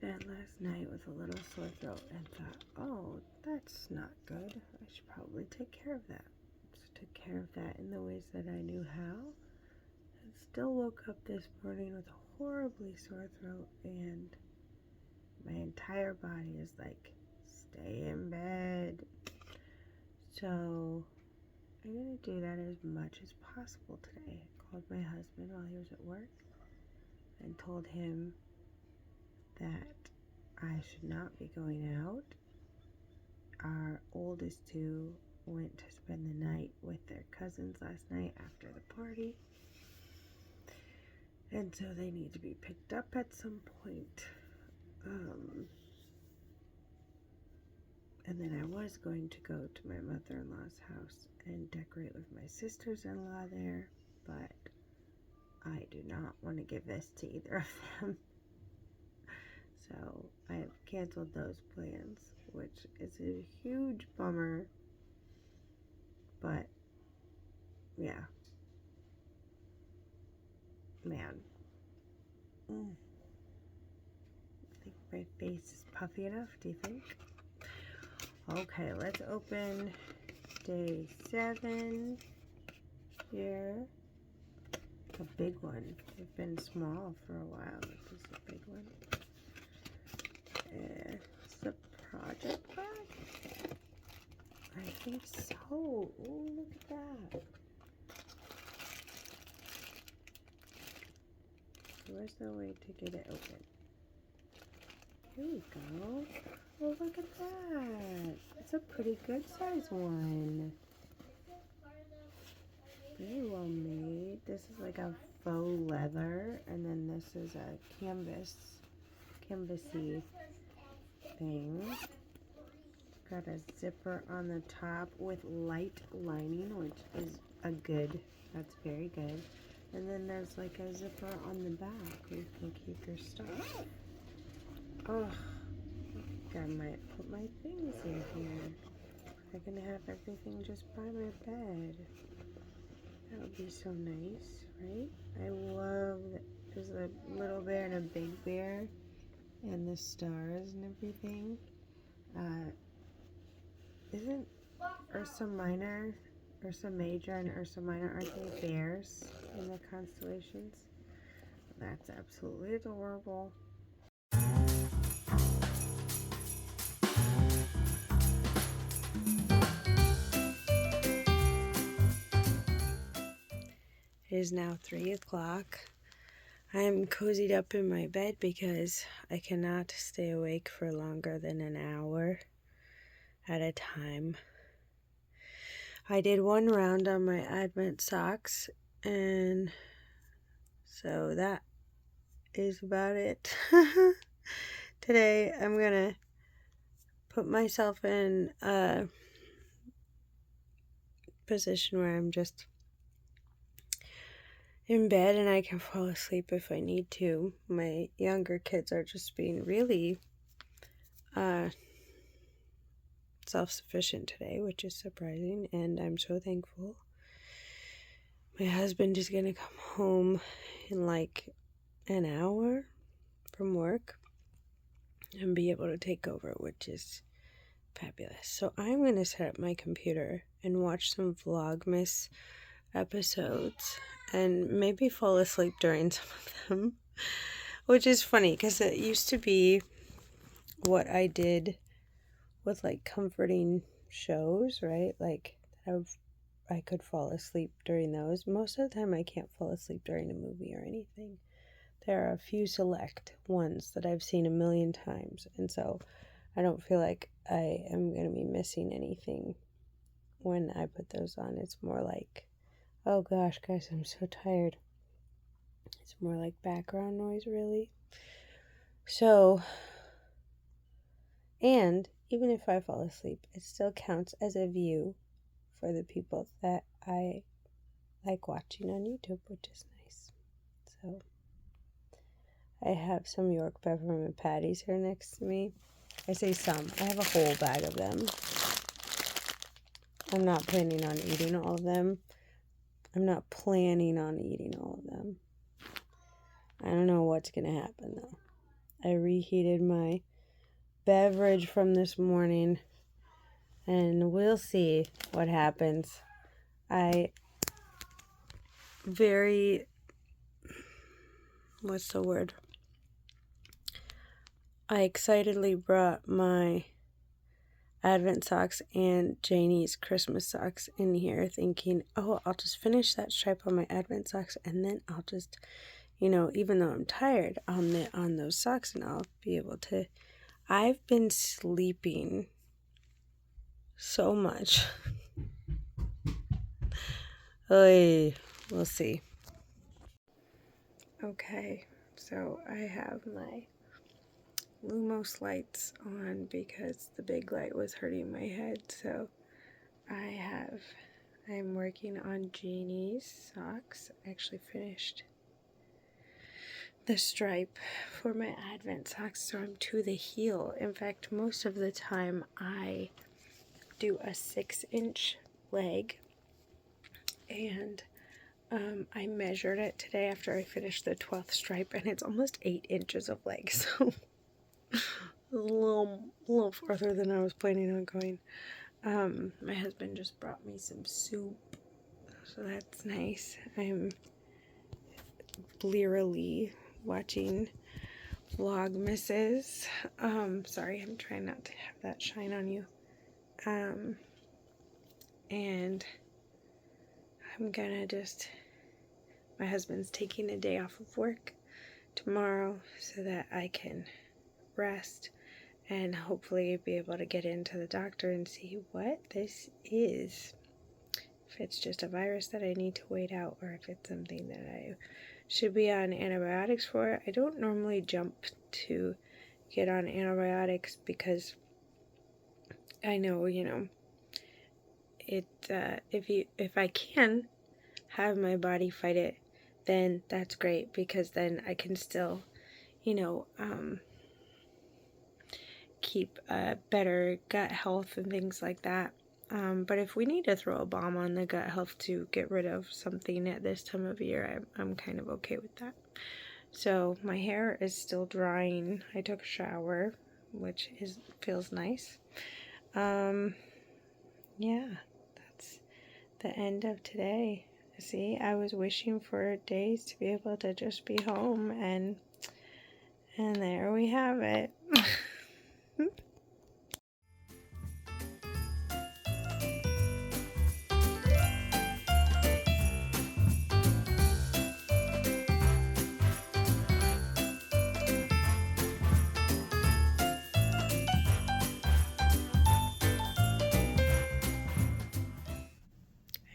bed last night with a little sore throat and thought, oh, that's not good. I should probably take care of that. So took care of that in the ways that I knew how. And still woke up this morning with a horribly sore throat, and my entire body is like, stay in bed. So I'm going to do that as much as possible today. I called my husband while he was at work and told him that I should not be going out. Our oldest two went to spend the night with their cousins last night after the party. And so they need to be picked up at some point. And then I was going to go to my mother-in-law's house and decorate with my sisters-in-law there, but I do not want to give this to either of them. So I have canceled those plans, which is a huge bummer. But yeah, man. I think my face is puffy enough, do you think? Okay, let's open day 7 here. A big one. They've been small for a while, but this is a big one. It's the project bag? I think so. Oh, look at that. Where's the way to get it open? Here we go. Oh, look at that. It's a pretty good size one. Very well made. This is like a faux leather, and then this is a canvasy thing. Got a zipper on the top with light lining, which is that's very good. And then there's like a zipper on the back where you can keep your stuff. Oh, I think I might put my things in here. I can have everything just by my bed. That would be so nice, right? I love that there's a little bear and a big bear and the stars and everything. Isn't Ursa Major and Ursa Minor, aren't they bears in the constellations? That's absolutely adorable. It is now 3 o'clock. I am cozied up in my bed because I cannot stay awake for longer than an hour at a time. I did one round on my Advent socks, and so that is about it. Today I'm gonna put myself in a position where I'm just in bed and I can fall asleep if I need to. My younger kids are just being really self-sufficient today, which is surprising, and I'm so thankful. My husband is gonna come home in like an hour from work and be able to take over, which is fabulous. So I'm gonna set up my computer and watch some Vlogmas episodes and maybe fall asleep during some of them, which is funny because it used to be what I did with like comforting shows, right? Like I could fall asleep during those. Most of the time I can't fall asleep during a movie or anything. There are a few select ones that I've seen a million times, and so I don't feel like I am going to be missing anything when I put those on. It's more like, oh gosh, guys, I'm so tired. It's more like background noise, really. So, and even if I fall asleep, it still counts as a view for the people that I like watching on YouTube, which is nice. So, I have some York peppermint patties here next to me. I say some. I have a whole bag of them. I'm not planning on eating all of them. I don't know what's going to happen, though. I reheated my beverage from this morning, and we'll see what happens. What's the word? I excitedly brought my Advent socks and Janie's Christmas socks in here, thinking, oh, I'll just finish that stripe on my Advent socks, and then I'll just, even though I'm tired on those socks, and I'll be able to. I've been sleeping so much. Oy, we'll see. Okay, so I have my Lumos lights on because the big light was hurting my head, so I'm working on Janie's socks. I actually finished the stripe for my Advent socks, so I'm to the heel. In fact, most of the time I do a 6-inch leg, and I measured it today after I finished the 12th stripe, and it's almost 8 inches of leg, so a little farther than I was planning on going. My husband just brought me some soup, so that's nice. I'm blearily watching Vlogmases. Sorry, I'm trying not to have that shine on you. And I'm gonna my husband's taking a day off of work tomorrow so that I can rest and hopefully be able to get into the doctor and see what this is. If it's just a virus that I need to wait out, or if it's something that I should be on antibiotics for. I don't normally jump to get on antibiotics because I know, if I can have my body fight it, then that's great, because then I can still, keep better gut health and things like that. But if we need to throw a bomb on the gut health to get rid of something at this time of year, I'm kind of okay with that. So my hair is still drying. I took a shower, which feels nice. Yeah, that's the end of today. See, I was wishing for days to be able to just be home, and there we have it.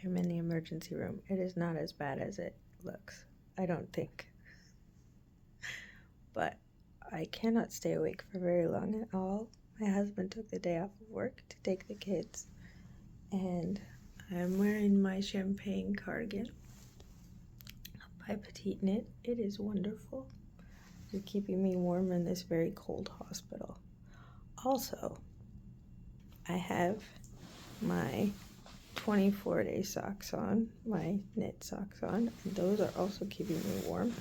I'm in the emergency room. It is not as bad as it looks, I don't think. But I cannot stay awake for very long at all. My husband took the day off of work to take the kids, and I'm wearing my champagne cardigan by Petite Knit. It is wonderful. It's keeping me warm in this very cold hospital. Also, I have my 24-day socks on, my knit socks on, and those are also keeping me warm.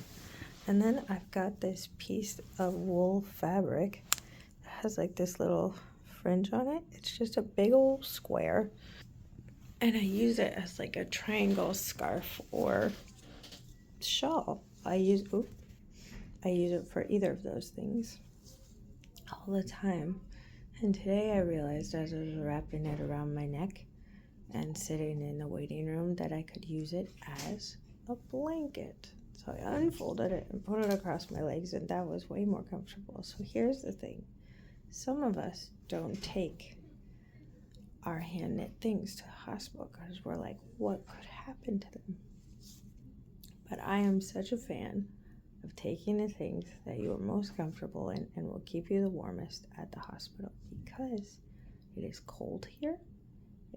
And then I've got this piece of wool fabric that has like this little fringe on it. It's just a big old square, and I use it as like a triangle scarf or shawl. I use it for either of those things all the time. And today I realized, as I was wrapping it around my neck and sitting in the waiting room, that I could use it as a blanket. So I unfolded it and put it across my legs, and that was way more comfortable. So here's the thing. Some of us don't take our hand knit things to the hospital because we're like, what could happen to them? But I am such a fan of taking the things that you are most comfortable in and will keep you the warmest at the hospital, because it is cold here.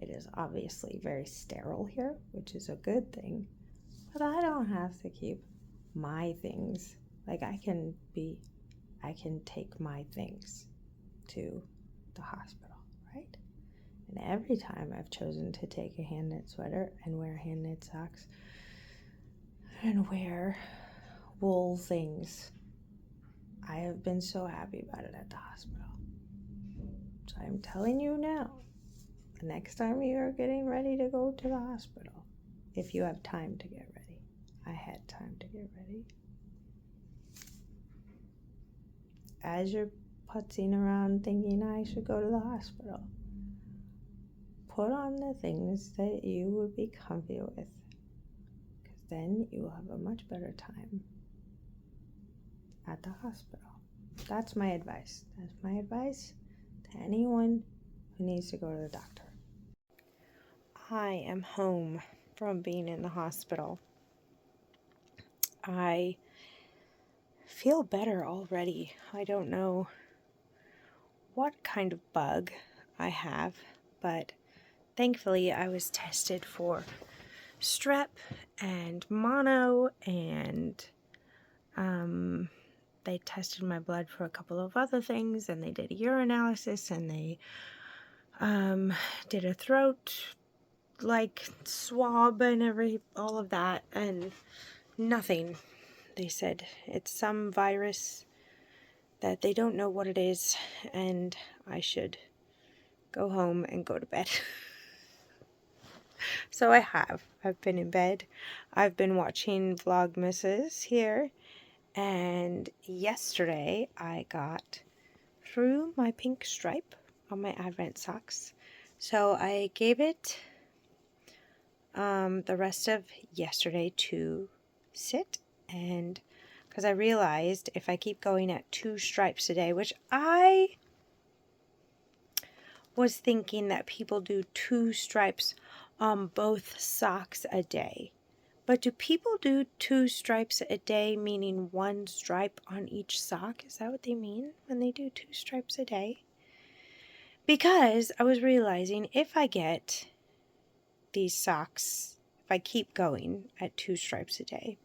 It is obviously very sterile here, which is a good thing, but I don't have to keep my things. Like, I can take my things to the hospital, right? And every time I've chosen to take a hand knit sweater and wear hand knit socks and wear wool things, I have been so happy about it at the hospital. So I'm telling you now, the next time you're getting ready to go to the hospital, if you have time to get ready. I had time to get ready. As you're putzing around thinking I should go to the hospital, put on the things that you would be comfy with, because then you will have a much better time at the hospital. That's my advice. That's my advice to anyone who needs to go to the doctor. I am home from being in the hospital. I feel better already. I don't know what kind of bug I have, but thankfully I was tested for strep and mono, and they tested my blood for a couple of other things, and they did a urinalysis, and they did a throat swab and all of that, and nothing. They said it's some virus that they don't know what it is, and I should go home and go to bed. So I've been in bed. I've been watching Vlogmases here, and yesterday I got through my pink stripe on my Advent socks. So I gave it the rest of yesterday to sit, and because I realized if I keep going at 2 stripes a day, which I was thinking that people do 2 stripes on both socks a day. But do people do 2 stripes a day, meaning 1 stripe on each sock? Is that what they mean when they do 2 stripes a day? Because I was realizing if I get these socks, if I keep going at 2 stripes a day,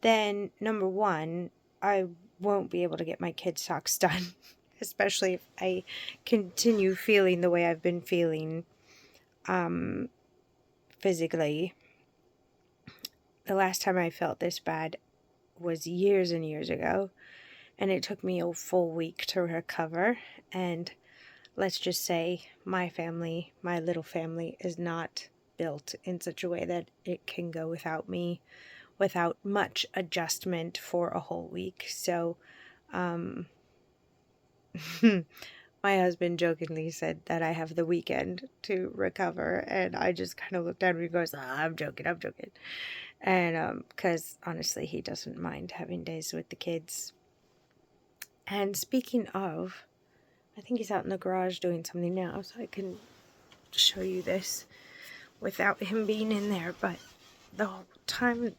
then number 1, I won't be able to get my kids' socks done, especially if I continue feeling the way I've been feeling physically. The last time I felt this bad was years and years ago, and it took me a full week to recover. And let's just say my family, my little family, is not built in such a way that it can go without me, without much adjustment for a whole week. So my husband jokingly said that I have the weekend to recover, and I just kind of looked at him and goes, I'm joking. And because honestly, he doesn't mind having days with the kids. And speaking of, I think he's out in the garage doing something now, so I can show you this without him being in there. But the whole time,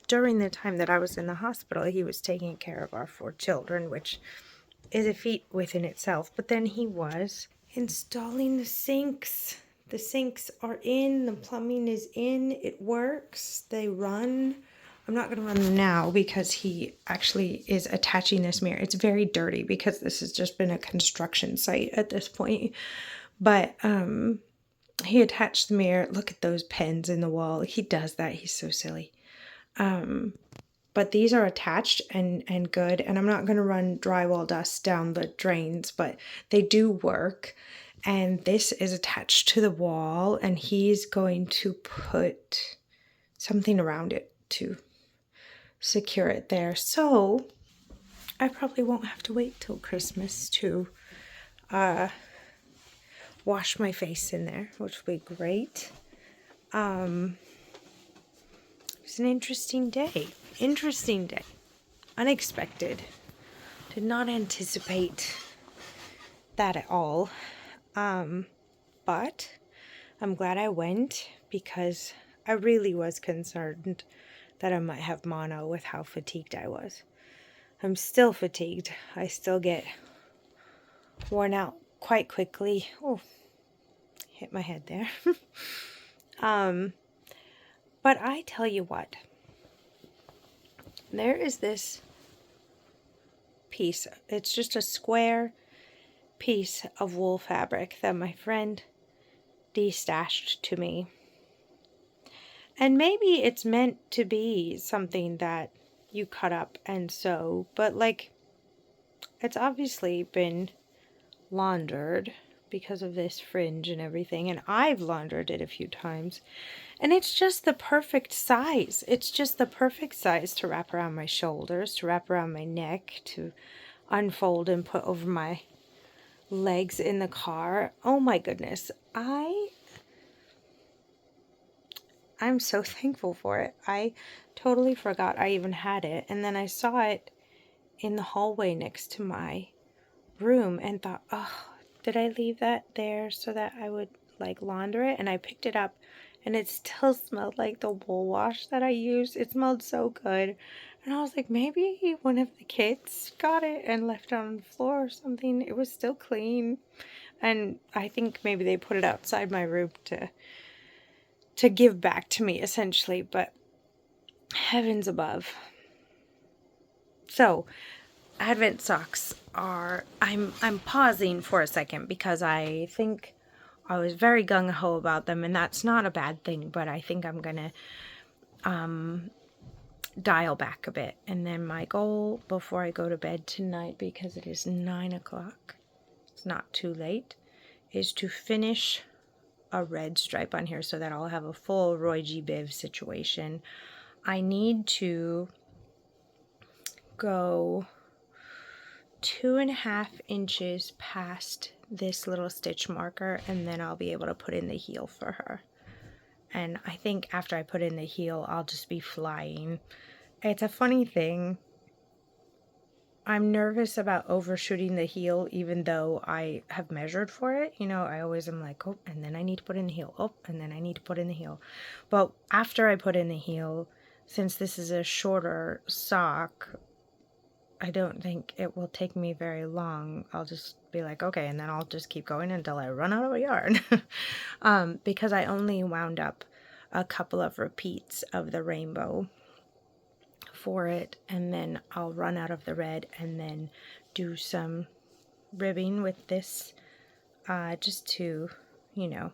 during the time that I was in the hospital, he was taking care of our 4 children, which is a feat within itself. But then he was installing the sinks. The sinks are in, the plumbing is in, it works, they run. I'm not going to run them now because he actually is attaching this mirror. It's very dirty because this has just been a construction site at this point. But he attached the mirror. Look at those pens in the wall. He does that. He's so silly. But these are attached and good. And I'm not going to run drywall dust down the drains, but they do work. And this is attached to the wall, and he's going to put something around it to secure it there. So I probably won't have to wait till Christmas to wash my face in there, which will be great. It's an interesting day. Unexpected. Did not anticipate that at all. But I'm glad I went because I really was concerned that I might have mono with how fatigued I was. I'm still fatigued. I still get worn out quite quickly. Oh, hit my head there. But I tell you what, there is this piece. It's just a square piece of wool fabric that my friend destashed to me. And maybe it's meant to be something that you cut up and sew, but like it's obviously been laundered because of this fringe and everything, and I've laundered it a few times, and it's just the perfect size. It's just the perfect size to wrap around my shoulders, to wrap around my neck, to unfold and put over my legs in the car. Oh my goodness. I'm so thankful for it. I totally forgot I even had it, and then I saw it in the hallway next to my room and thought, oh, did I leave that there so that I would like launder it? And I picked it up, and it still smelled like the wool wash that I used. It smelled so good. And I was like, maybe one of the kids got it and left it on the floor or something. It was still clean. And I think maybe they put it outside my room to give back to me, essentially. But heavens above. So Advent socks are, I'm pausing for a second because I think I was very gung-ho about them, and that's not a bad thing, but I think I'm gonna dial back a bit. And then my goal before I go to bed tonight, because it is 9 o'clock, it's not too late, is to finish a red stripe on here so that I'll have a full Roy G. Biv situation. I need to go 2.5 inches past this little stitch marker, and then I'll be able to put in the heel for her. And I think after I put in the heel, I'll just be flying. It's a funny thing. I'm nervous about overshooting the heel, even though I have measured for it. You know, I always am like, oh, and then I need to put in the heel. Oh, and then I need to put in the heel. But after I put in the heel, since this is a shorter sock, I don't think it will take me very long. I'll just be like, okay, and then I'll just keep going until I run out of yarn. Because I only wound up a couple of repeats of the rainbow for it, and then I'll run out of the red and then do some ribbing with this just to, you know,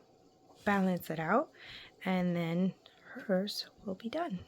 balance it out, and then hers will be done.